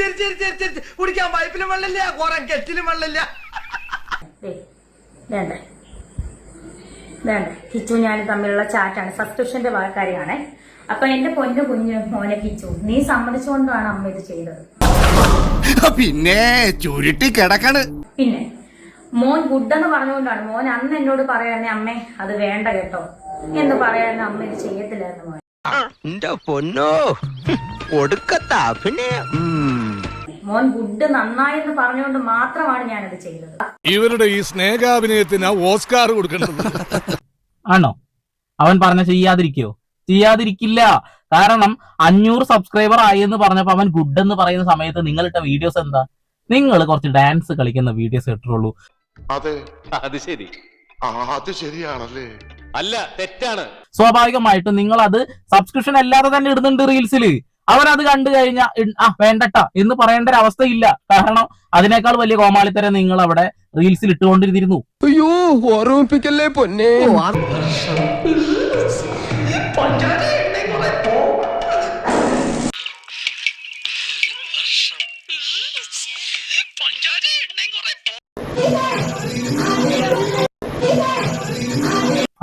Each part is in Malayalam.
ശരി ശരി ശരി ശരി കുടിക്കാൻ പൈപ്പിലും വെള്ളമില്ല കുറെ കെറ്റിലും വെള്ളമില്ല. വേണ്ട വേണ്ട, കിച്ചു ഞാൻ തമ്മിലുള്ള ചാറ്റാണ്, സബ്സ്ക്രിപ്ഷന്റെ കാര്യമാണ്. അപ്പൊ എന്റെ പൊന്നു കുഞ്ഞു മോനെ കിച്ചു, നീ സമ്മതിച്ചുകൊണ്ടാണ് അമ്മ ഇത് ചെയ്തത്. പിന്നെ ചുരുട്ടി കിടക്കണ്. പിന്നെ മോൻ ഗുഡെന്ന് പറഞ്ഞുകൊണ്ടാണ് മോൻ അന്ന് എന്നോട് പറയാന്നെ അമ്മേ അത് വേണ്ട കേട്ടോ എന്ന് പറയാന്ന് അമ്മ ഇത് ചെയ്യത്തില്ലായിരുന്നു മോൻ. പൊന്നോ ഒടുക്കത്താ പിന്നെ മോൻ ഗുഡ് നന്നായെന്ന് പറഞ്ഞുകൊണ്ട് മാത്രമാണ് ഞാനത് ചെയ്തത്. ഇവരുടെ ഈ സ്നേഹാഭിനയത്തിന് ഓസ്കാർ കൊടുക്കേണ്ടത് ആണോ? അവൻ പറഞ്ഞ ചെയ്യാതിരിക്കോ? ചെയ്യാതിരിക്കില്ല. കാരണം 500 സബ്സ്ക്രൈബർ ആയി എന്ന് പറഞ്ഞപ്പോ അവൻ ഗുഡ് എന്ന് പറയുന്ന സമയത്ത് നിങ്ങളിട്ട വീഡിയോസ് എന്താ? നിങ്ങൾ കുറച്ച് ഡാൻസ് കളിക്കുന്ന വീഡിയോസ് ഇട്ടുള്ളൂ. അതെ, അത് ശരി, അത് ശരിയാണല്ലേ? അല്ല, തെറ്റാണ്. സ്വാഭാവികമായിട്ടും നിങ്ങൾ അത് സബ്സ്ക്രിപ്ഷൻ അല്ലാതെ തന്നെ ഇടുന്നുണ്ട് റീൽസില്. അവനത് കണ്ടു കഴിഞ്ഞാൽ വേണ്ടട്ട എന്ന് പറയേണ്ട ഒരു അവസ്ഥയില്ല. കാരണം അതിനേക്കാൾ വലിയ കോമാളിത്തരം നിങ്ങൾ അവിടെ റീൽസിൽ ഇട്ടുകൊണ്ടിരുന്നിരുന്നു. അയ്യോ ഓർമ്മിപ്പിക്കല്ലേ പൊന്നെ.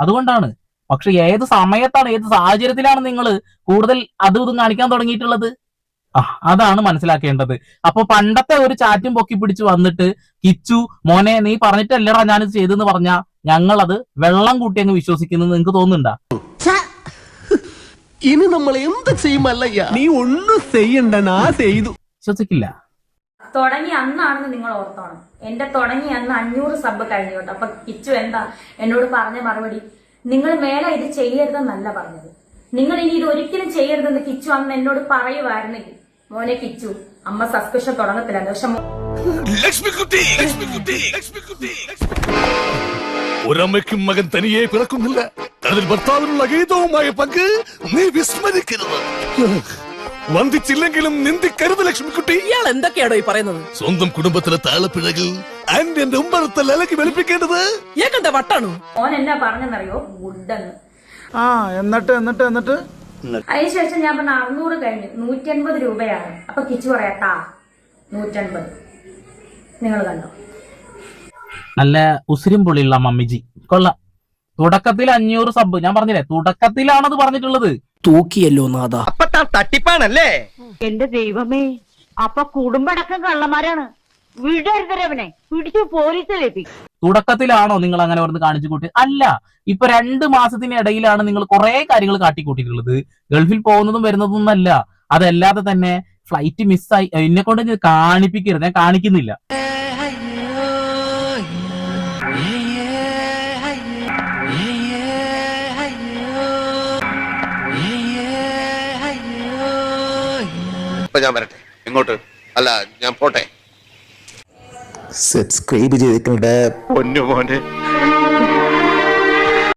അതുകൊണ്ടാണ്. പക്ഷെ ഏത് സമയത്താണ്, ഏത് സാഹചര്യത്തിലാണ് നിങ്ങൾ കൂടുതൽ അതും ഇതും കാണിക്കാൻ തുടങ്ങിയിട്ടുള്ളത്? അതാണ് മനസ്സിലാക്കേണ്ടത്. അപ്പൊ പണ്ടത്തെ ഒരു ചാറ്റും പൊക്കി പിടിച്ച് വന്നിട്ട് കിച്ചു മോനെ നീ പറഞ്ഞിട്ടല്ലടാ ഞാനിത് ചെയ്തെന്ന് പറഞ്ഞാ ഞങ്ങളത് വെള്ളം കൂട്ടി അങ്ങ് വിശ്വസിക്കുന്നത് നിങ്ങൾക്ക് തോന്നുന്നുണ്ടാ? ഇനി നമ്മൾ എന്ത് ചെയ്യുമല്ലയ്യ? നീ ഒന്നും ചെയ്യണ്ട, ചെയ്തു. വിശ്വസിക്കില്ല. തുടങ്ങി അന്നാണെന്ന് നിങ്ങൾ ഓർത്തോണം. എന്റെ തുടങ്ങി അന്ന് 500 സബ് കഴിഞ്ഞു കേട്ടോ. അപ്പൊ കിച്ചു എന്താ എന്നോട് പറഞ്ഞ മറുപടി? നിങ്ങൾ മേലെ ഇത് ചെയ്യരുതെന്നല്ല പറഞ്ഞത്, നിങ്ങൾ ഇനി ഇത് ഒരിക്കലും ചെയ്യരുതെന്ന് കിച്ചു അന്ന് എന്നോട് പറയുമായിരുന്നെങ്കിൽ മോനെ കിച്ചു അമ്മ സബ്സ്ക്രിപ്ഷൻ തുടങ്ങത്തില്ല. പക്ഷെ ഒരമ്മയ്ക്കും മകൻ തനിയെ പിറക്കുന്നില്ല. അതിൽ ഭർത്താവിനുള്ള അഗീതവുമായ പങ്ക് നീ വിസ്മരിക്കരുത്. വന്ദിച്ചില്ലെങ്കിലും നിന്ദിക്കരുത് ലക്ഷ്മിക്കുട്ടി. ഇയാൾ എന്തൊക്കെയാണോ ഈ പറയുന്നത്? സ്വന്തം കുടുംബത്തിലെ താളപ്പിഴകൾ ആന്റി എന്റെ ഉമ്മറത്തെ ലലക്ക് വെളുപ്പിക്കേണ്ടത് ഇയാൾക്കെന്താ വട്ടാണോ? മോൻ എന്നാ പറഞ്ഞെന്നറിയോ? ഗുഡെന്ന്. എന്നിട്ട് അതിനുശേഷം ഞാൻ പറഞ്ഞ 600 കഴിഞ്ഞു, 180 രൂപയാണ്. അപ്പൊ കിച്ചു പറയാ 150. നിങ്ങൾ കണ്ടോ? നല്ല ഉസിരും പൊളിയുള്ള മമ്മിജി കൊള്ളാം. തുടക്കത്തിൽ 500 സബ് ഞാൻ പറഞ്ഞില്ലേ, തുടക്കത്തിലാണത് പറഞ്ഞിട്ടുള്ളത്. തൂക്കിയല്ലോ നാഥ. അപ്പൊ തട്ടിപ്പാണല്ലേ? എന്റെ ദൈവമേ, അപ്പൊ കുടുംബടക്കം കള്ളന്മാരാണ്. വിടരുതരവനെ പിടിച്ചു പോലീസിലേപ്പിക്കും. തുടക്കത്തിലാണോ നിങ്ങൾ അങ്ങനെ പറഞ്ഞ് കാണിച്ചു കൂട്ടി? അല്ല, ഇപ്പൊ 2 മാസത്തിനിടയിലാണ് നിങ്ങൾ കുറെ കാര്യങ്ങൾ കാട്ടിക്കൂട്ടിയിട്ടുള്ളത്. ഗൾഫിൽ പോകുന്നതും വരുന്നതും അല്ല, അതല്ലാതെ തന്നെ ഫ്ലൈറ്റ് മിസ്സായി എന്നെ കൊണ്ട് കാണിപ്പിക്കരുത്, ഞാൻ കാണിക്കുന്നില്ല. ഞാൻ വരട്ടെ. എങ്ങോട്ട്? അല്ല, ഞാൻ പോട്ടെ. സബ്സ്ക്രൈബ് ചെയ്തിട്ടുണ്ട് പൊന്നു മോനെ.